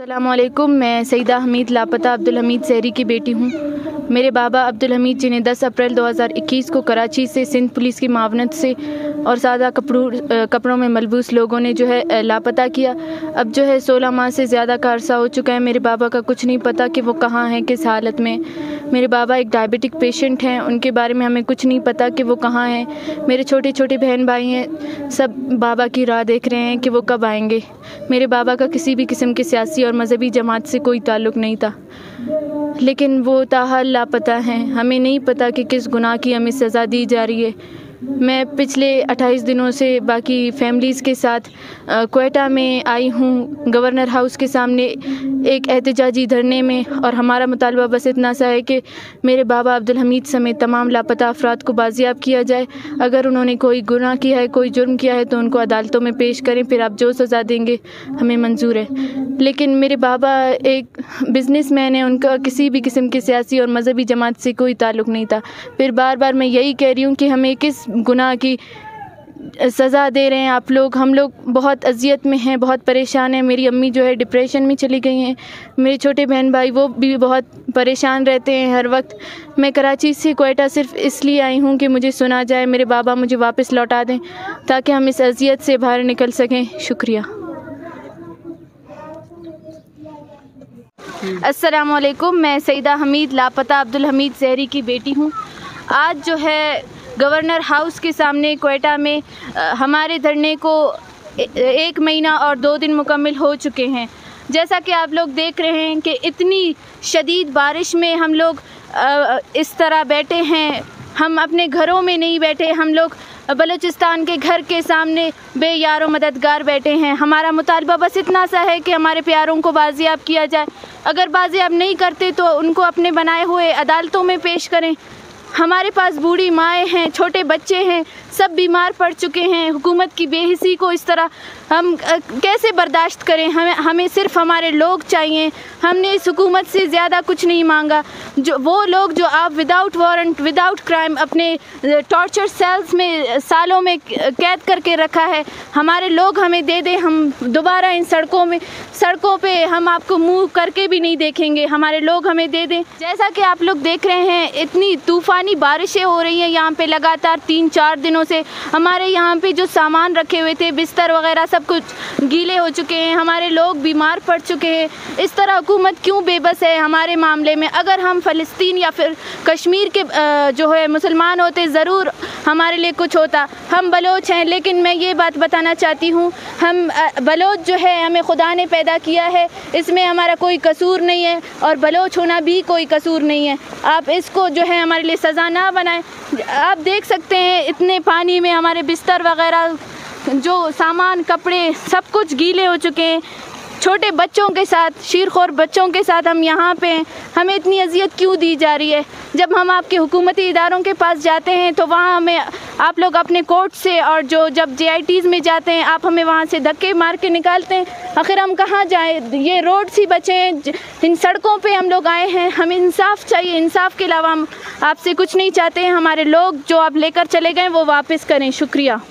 अस्सलामुअलैकुम। मैं सईदा हमीद लापता अब्दुल हमीद सहरी की बेटी हूँ। मेरे बाबा अब्दुल हमीद जिन्हें 10 अप्रैल 2021 को कराची से सिंध पुलिस की मावनत से और सादा कपड़ों में मलबूस लोगों ने जो है लापता किया। अब जो है 16 माह से ज़्यादा का अरसा हो चुका है। मेरे बाबा का कुछ नहीं पता कि वो कहाँ हैं, किस हालत में। मेरे बाबा एक डायबिटिक पेशेंट हैं, उनके बारे में हमें कुछ नहीं पता कि वो कहाँ हैं। मेरे छोटे छोटे बहन भाई हैं, सब बाबा की राह देख रहे हैं कि वो कब आएंगे। मेरे बाबा का किसी भी किस्म के सियासी और मज़हबी जमात से कोई ताल्लुक़ नहीं था, लेकिन वो ताहाल लापता हैं। हमें नहीं पता कि किस गुनाह की हमें सज़ा दी जा रही है। मैं पिछले 28 दिनों से बाकी फैमिलीज़ के साथ क्वेटा में आई हूँ, गवर्नर हाउस के सामने एक एहतजाजी धरने में, और हमारा मुतालबा बस इतना सा है कि मेरे बाबा अब्दुल हमीद समेत तमाम लापता अफराद को बाजियाब किया जाए। अगर उन्होंने कोई गुनाह किया है, कोई जुर्म किया है, तो उनको अदालतों में पेश करें, फिर आप जो सज़ा देंगे हमें मंजूर है। लेकिन मेरे बाबा एक बिज़नेसमैन है, उनका किसी भी किस्म की सियासी और मज़हबी जमात से कोई ताल्लुक़ नहीं था। फिर बार बार मैं यही कह रही हूँ कि हमें किस गुनाह की सज़ा दे रहे हैं आप लोग। हम लोग बहुत अजियत में हैं, बहुत परेशान हैं। मेरी अम्मी जो है डिप्रेशन में चली गई हैं। मेरे छोटे बहन भाई वो भी बहुत परेशान रहते हैं हर वक्त। मैं कराची से क्वेटा सिर्फ इसलिए आई हूँ कि मुझे सुना जाए, मेरे बाबा मुझे वापस लौटा दें ताकि हम इस अजियत से बाहर निकल सकें। शुक्रिया। अस्सलामुअलैकुम। मैं सईदा हमीद लापता अब्दुल हमीद सहरी की बेटी हूँ। आज जो है गवर्नर हाउस के सामने क्वेटा में हमारे धरने को 1 महीना और 2 दिन मुकम्मल हो चुके हैं। जैसा कि आप लोग देख रहे हैं कि इतनी शदीद बारिश में हम लोग इस तरह बैठे हैं। हम अपने घरों में नहीं बैठे, हम लोग बलूचिस्तान के घर के सामने बेयारो मददगार बैठे हैं। हमारा मुतालबा बस इतना सा है कि हमारे प्यारों को बाजियाब किया जाए। अगर बाजियाब नहीं करते तो उनको अपने बनाए हुए अदालतों में पेश करें। हमारे पास बूढ़ी माएँ हैं, छोटे बच्चे हैं, सब बीमार पड़ चुके हैं। हुकूमत की बेहिसी को इस तरह हम कैसे बर्दाश्त करें। हमें सिर्फ हमारे लोग चाहिए। हमने इस हुकूमत से ज़्यादा कुछ नहीं मांगा। जो वो लोग जो आप विदाउट वारंट, विदाउट क्राइम अपने टॉर्चर सेल्स में सालों में कैद करके रखा है, हमारे लोग हमें दे दें। हम दोबारा इन सड़कों पे हम आपको मुँह करके भी नहीं देखेंगे। हमारे लोग हमें दे दें। जैसा कि आप लोग देख रहे हैं, इतनी तूफ़ानी बारिशें हो रही हैं यहाँ पे लगातार 3-4 दिनों से। हमारे यहाँ पे जो सामान रखे हुए थे, बिस्तर वगैरह, सब कुछ गीले हो चुके हैं। हमारे लोग बीमार पड़ चुके हैं। इस तरह हुकूमत क्यों बेबस है हमारे मामले में। अगर हम फ़लस्तीन या फिर कश्मीर के जो है मुसलमान होते, ज़रूर हमारे लिए कुछ होता। हम बलोच हैं, लेकिन मैं ये बात बताना चाहती हूँ, हम बलोच जो है हमें खुदा ने पैदा किया है, इसमें हमारा कोई कसूर नहीं है, और बलोच होना भी कोई कसूर नहीं है। आप इसको जो है हमारे लिए सज़ा ना बनाएं। आप देख सकते हैं इतने पानी में हमारे बिस्तर वगैरह, जो सामान, कपड़े, सब कुछ गीले हो चुके हैं। छोटे बच्चों के साथ, शीरखोर बच्चों के साथ हम यहाँ पे हैं। हमें इतनी अजियत क्यों दी जा रही है? जब हम आपके हुकूमती इदारों के पास जाते हैं तो वहाँ हमें आप लोग अपने कोर्ट से, और जब JITs में जाते हैं आप हमें वहाँ से धक्के मार के निकालते हैं। आखिर हम कहाँ जाएं? ये रोड्स ही बचे हैं, इन सड़कों पे हम लोग आए हैं। हमें इंसाफ चाहिए। इंसाफ के अलावा हम आपसे कुछ नहीं चाहते हैं। हमारे लोग जो आप लेकर चले गए वो वापस करें। शुक्रिया।